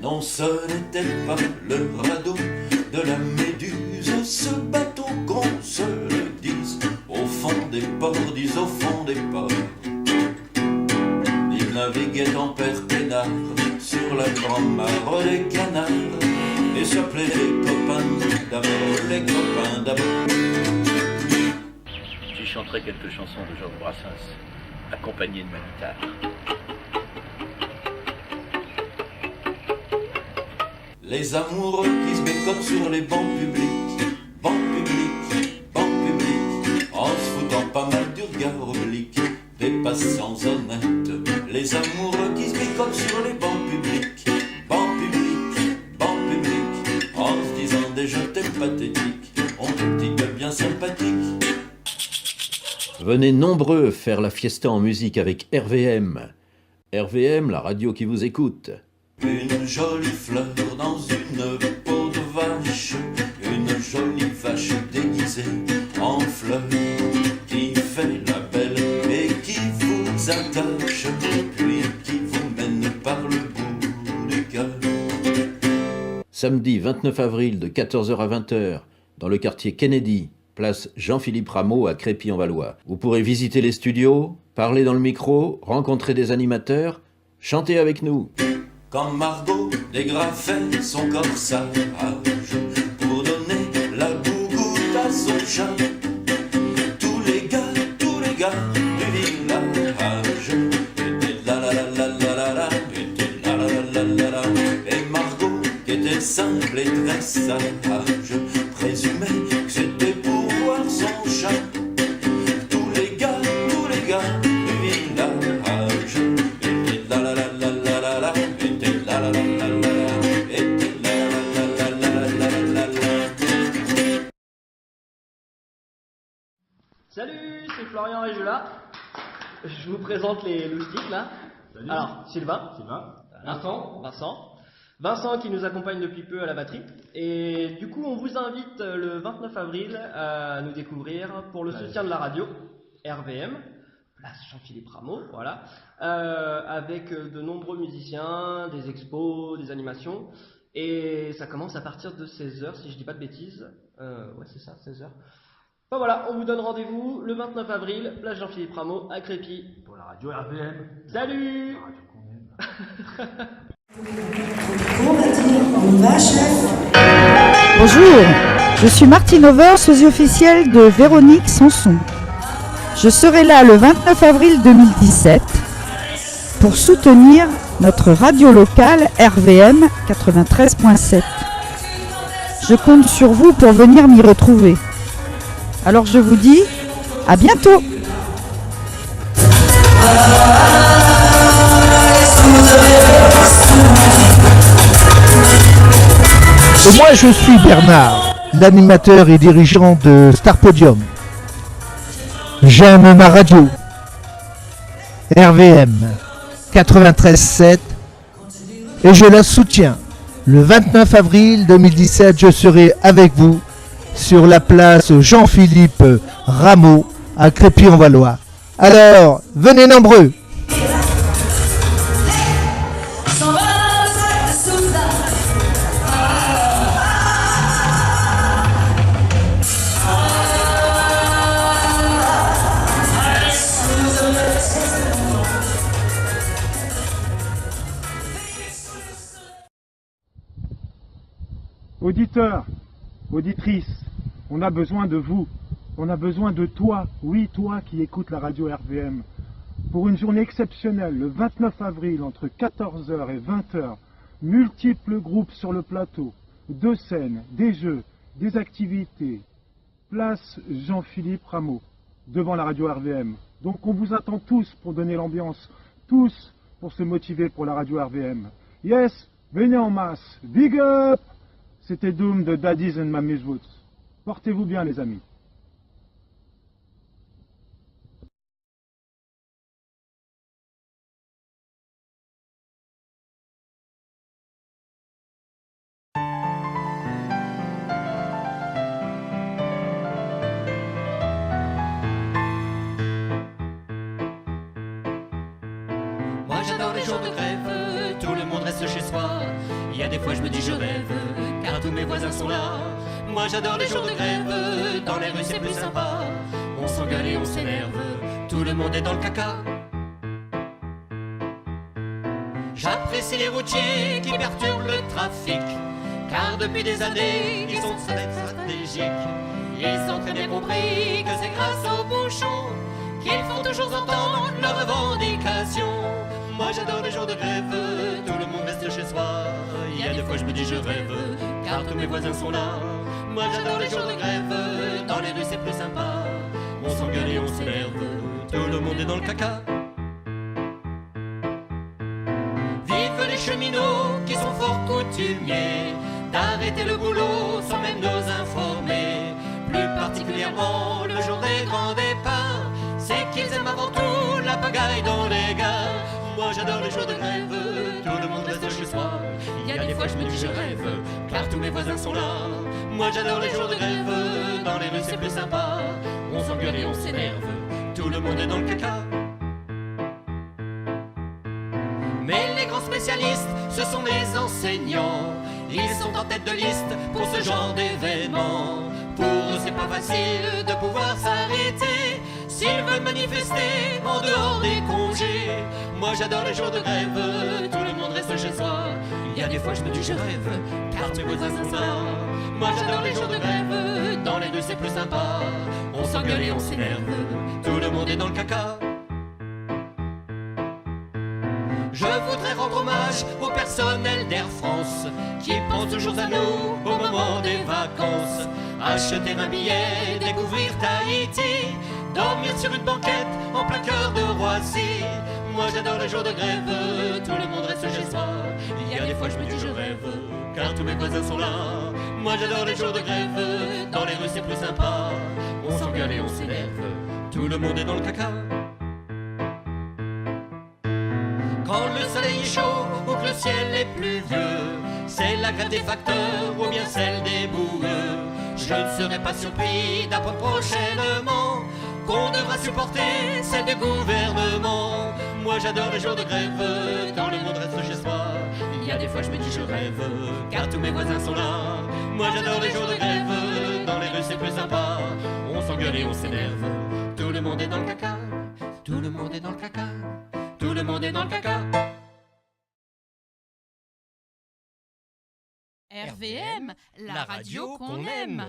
Non, ce n'était pas le radeau de la Méduse, ce bateau qu'on se le dise, au fond des ports, dis au fond des ports. Il naviguait en père peinard sur la grand-mare des canards et s'appelait les copains d'abord, les copains d'abord. J'y chanterai quelques chansons de Georges Brassens, accompagné de ma guitare. Les amoureux qui se bécotent sur les bancs publics, bancs publics, bancs publics, en se foutant pas mal du regard oblique des passants honnêtes. Les amoureux qui se bécotent sur les bancs publics, bancs publics, bancs publics, en se disant des jetés pathétiques, ont des petits gueules bien sympathiques. Venez nombreux faire la fiesta en musique avec RVM. RVM, la radio qui vous écoute. Une jolie fleur dans une peau de vache, une jolie vache déguisée en fleur, qui fait la belle et qui vous attache, puis qui vous mène par le bout du cœur. Samedi 29 avril de 14h à 20h, dans le quartier Kennedy, place Jean-Philippe Rameau à Crépy-en-Valois. Vous pourrez visiter les studios, parler dans le micro, rencontrer des animateurs, chanter avec nous. Quand Margot dégrafait son corsage pour donner la gougoute à son chat, tous les gars du village étaient là la la la la la la, étaient là la la la la la. Et Margot, qui était simple et très sage, présumait que c'était pour voir son chat. Tous les gars du village étaient là la la la la la la. Salut, c'est Florian Réjula. Je vous présente les loustiques là. Salut. Alors, Sylvain. Vincent qui nous accompagne depuis peu à la batterie. Et du coup, on vous invite le 29 avril à nous découvrir pour le soutien de la radio, RVM, place Jean-Philippe Rameau, voilà, avec de nombreux musiciens, des expos, des animations. Et ça commence à partir de 16h, si je dis pas de bêtises. Ouais, c'est ça, 16h. Enfin voilà, on vous donne rendez-vous le 29 avril, place Jean-Philippe Rameau à Crépy. Pour la radio RVM. Salut! Bonjour, je suis Martine Over, sosie officielle de Véronique Sanson. Je serai là le 29 avril 2017 pour soutenir notre radio locale RVM 93.7. Je compte sur vous pour venir m'y retrouver. Alors je vous dis à bientôt. Et moi je suis Bernard, l'animateur et dirigeant de Star Podium. J'aime ma radio. RVM 93.7 et je la soutiens. Le 29 avril 2017, je serai avec vous sur la place Jean-Philippe Rameau à Crépy-en-Valois. Alors, venez nombreux. Auditeurs, auditrices, on a besoin de vous, on a besoin de toi, oui toi qui écoutes la radio RVM. Pour une journée exceptionnelle, le 29 avril, entre 14h et 20h, multiples groupes sur le plateau, 2 scènes, des jeux, des activités, place Jean-Philippe Rameau, devant la radio RVM. Donc on vous attend tous pour donner l'ambiance, tous pour se motiver pour la radio RVM. Yes, venez en masse, big up! C'était Doom de Daddy's and Mammy's Woods. Portez-vous bien les amis. Moi j'adore les jours de grève, tout le monde reste chez soi. Il y a des fois je me dis je rêve, car tous mes voisins sont là. Moi j'adore les jours de grève, dans les rues c'est plus sympa. On s'engueule et on s'énerve, tout le monde est dans le caca. J'apprécie les routiers qui perturbent le trafic, car depuis des années ils sont stratégiques. Ils ont très bien compris que c'est grâce aux bouchons qu'ils font toujours entendre leurs revendications. Moi j'adore les jours de grève, tout le monde reste chez soi. Il y a des fois je me dis je rêve, car tous mes voisins sont là. Moi j'adore les jours de grève, dans les rues c'est plus sympa. On s'engueule et on s'énerve, tout le monde est dans le caca. Vive les cheminots qui sont fort coutumiers d'arrêter le boulot sans même nous informer. Plus particulièrement le jour des grands départs, c'est qu'ils aiment avant tout la pagaille dans les gares. Moi j'adore les jours de grève, tout le monde reste chez soi. Il y a des fois je me dis je rêve, car tous mes voisins sont là. Moi j'adore les jours de grève, dans les rues c'est plus sympa. On s'engueule et on s'énerve, tout le monde est dans le caca. Mais les grands spécialistes, ce sont les enseignants. Ils sont en tête de liste pour ce genre d'événement. Pour eux c'est pas facile de pouvoir s'arrêter s'ils veulent manifester en dehors des congés. Moi j'adore les jours de grève, tout le monde reste chez soi. Il y a des fois je me dis je rêve, car mes voisins sont là. Moi j'adore les jours de grève, dans les rues c'est plus sympa. On s'engueule et on s'énerve, tout le monde est dans le caca. Je voudrais rendre hommage au personnel d'Air France qui pense toujours à nous au moment des vacances. Acheter un billet, découvrir Tahiti, dormir sur une banquette en plein cœur de Roissy. Moi j'adore les jours de grève, tout le monde reste chez soi. Il y a des fois je me dis je rêve, car tous mes voisins sont là. Moi j'adore les jours de grève, dans les rues c'est plus sympa. On s'engueule et on s'énerve, tout le monde est dans le caca. Quand le soleil est chaud ou que le ciel est pluvieux, c'est la grève des facteurs ou bien celle des boueux. Je ne serais pas surpris d'apprendre prochainement qu'on devra supporter celle du gouvernement. Moi j'adore les jours de grève, quand le monde reste chez soi. Il y a des fois je me dis je rêve, car tous mes voisins sont là. Moi j'adore les jours de grève, dans les rues c'est plus sympa. On s'engueule et on s'énerve, tout le monde est dans le caca. Tout le monde est dans le caca. Tout le monde est dans le caca. RVM, la radio qu'on aime.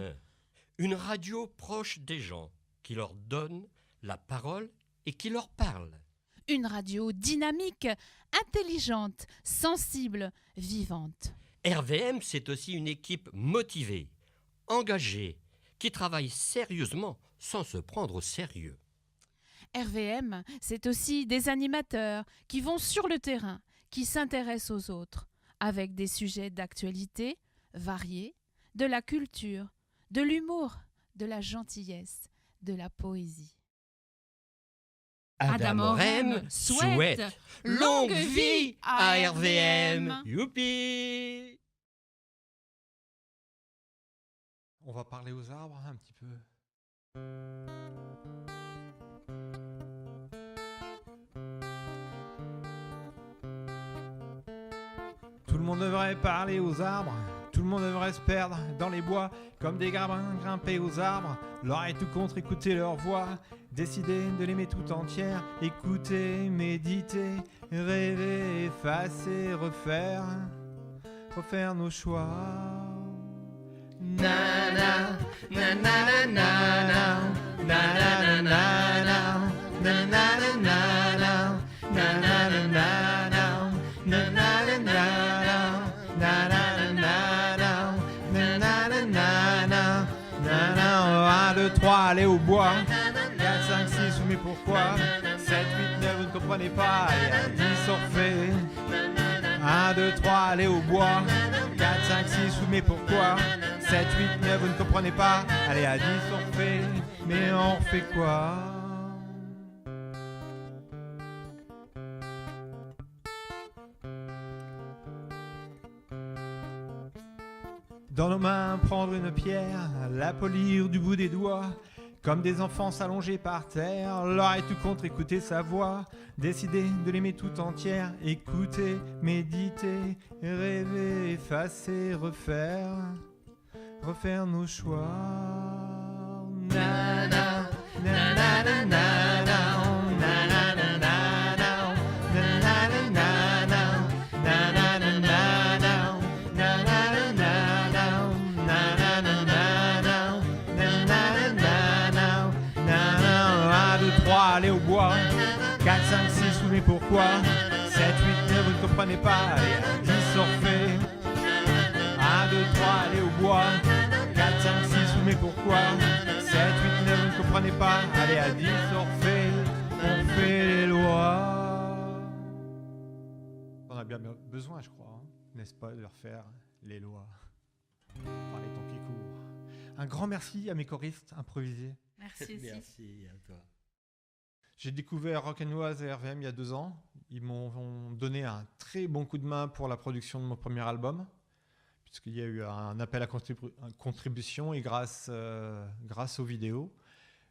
Une radio proche des gens, qui leur donne la parole et qui leur parle. Une radio dynamique, intelligente, sensible, vivante. RVM, c'est aussi une équipe motivée, engagée, qui travaille sérieusement sans se prendre au sérieux. RVM, c'est aussi des animateurs qui vont sur le terrain, qui s'intéressent aux autres, avec des sujets d'actualité variés, de la culture, de l'humour, de la gentillesse, de la poésie. Adam Orem souhaite longue vie à RVM. Youpi! On va parler aux arbres un petit peu. Tout le monde devrait parler aux arbres, tout le monde devrait se perdre dans les bois, comme des grabins grimper aux arbres, l'oreille tout contre, écouter leur voix, décider de l'aimer tout entière, écouter, méditer, rêver, effacer, refaire nos choix. Na na na na na na na na na na na na na na na na na na. Aller au bois, 4, 5, 6, mais pourquoi 7, 8, 9, vous ne comprenez pas, allez, 10, on refait 1, 2, 3, allez au bois, 4, 5, 6, mais pourquoi 7, 8, 9, vous ne comprenez pas, allez, à 10, on refait, mais on refait quoi? Dans nos mains, prendre une pierre, la polir du bout des doigts, Comme des enfants s'allonger par terre, l'oreille tout contre, écouter sa voix, décider de l'aimer tout entière, écouter, méditer, rêver, effacer, refaire nos choix. Na, na, na, na, na, na, na, na, na, na, na. Aller au bois, 4, 5, 6, vous mais pourquoi 7, 8, 9, vous ne comprenez pas, allez, 10, surfer. 1, 2, 3, allez au bois, 4, 5, 6, vous mais pourquoi 7, 8, 9, vous ne comprenez pas, allez, à 10, surfer, on fait les lois. On a bien besoin, je crois, hein, n'est-ce pas, de refaire les lois par les temps qui courent. Un grand merci à mes choristes improvisés. Merci aussi. Merci à toi. J'ai découvert Rock'n'Oise et RVM il y a 2 ans. Ils m'ont donné un très bon coup de main pour la production de mon premier album, puisqu'il y a eu un appel à contribution et grâce aux vidéos,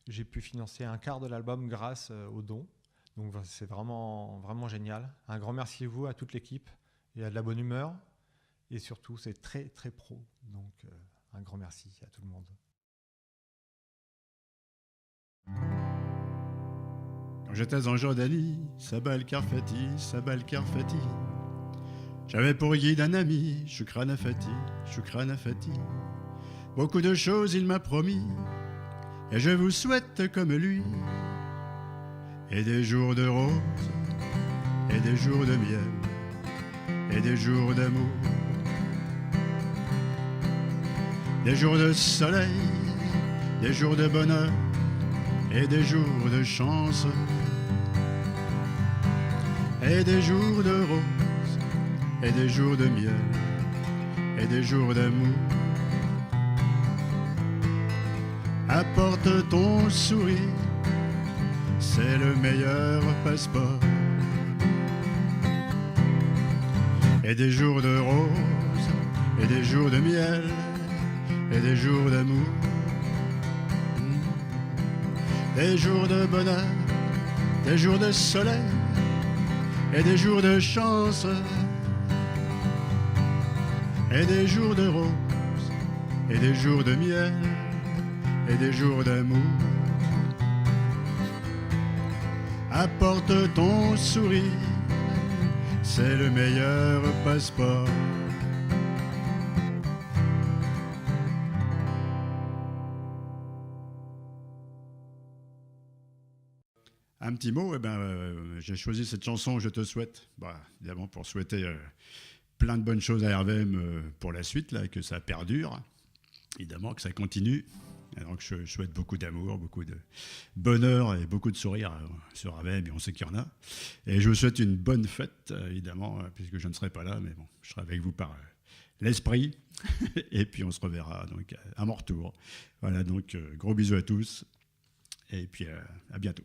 j'ai pu financer un quart de l'album grâce aux dons. Donc c'est vraiment, vraiment génial. Un grand merci à vous, à toute l'équipe, et à de la bonne humeur. Et surtout, c'est très, très pro. Donc un grand merci à tout le monde. Quand j'étais en Jordanie, Sabal Karfati, j'avais pour guide un ami, Shukran Afati. Beaucoup de choses il m'a promis, et je vous souhaite comme lui, et des jours de rose, et des jours de miel, et des jours d'amour, des jours de soleil, des jours de bonheur, et des jours de chance, et des jours de rose, et des jours de miel, et des jours d'amour. Apporte ton sourire, c'est le meilleur passeport. Et des jours de rose, et des jours de miel, et des jours d'amour. Des jours de bonheur, des jours de soleil, et des jours de chance, et des jours de rose, et des jours de miel, et des jours d'amour. Apporte ton sourire, c'est le meilleur passeport. Un petit mot, j'ai choisi cette chanson Je te souhaite, évidemment pour souhaiter plein de bonnes choses à RVM pour la suite, là, que ça perdure, évidemment que ça continue. Donc je souhaite beaucoup d'amour, beaucoup de bonheur et beaucoup de sourires sur RVM, et on sait qu'il y en a. Et je vous souhaite une bonne fête, évidemment, puisque je ne serai pas là, mais bon, je serai avec vous par l'esprit, et puis on se reverra donc à mon retour. Voilà, donc gros bisous à tous, et puis à bientôt.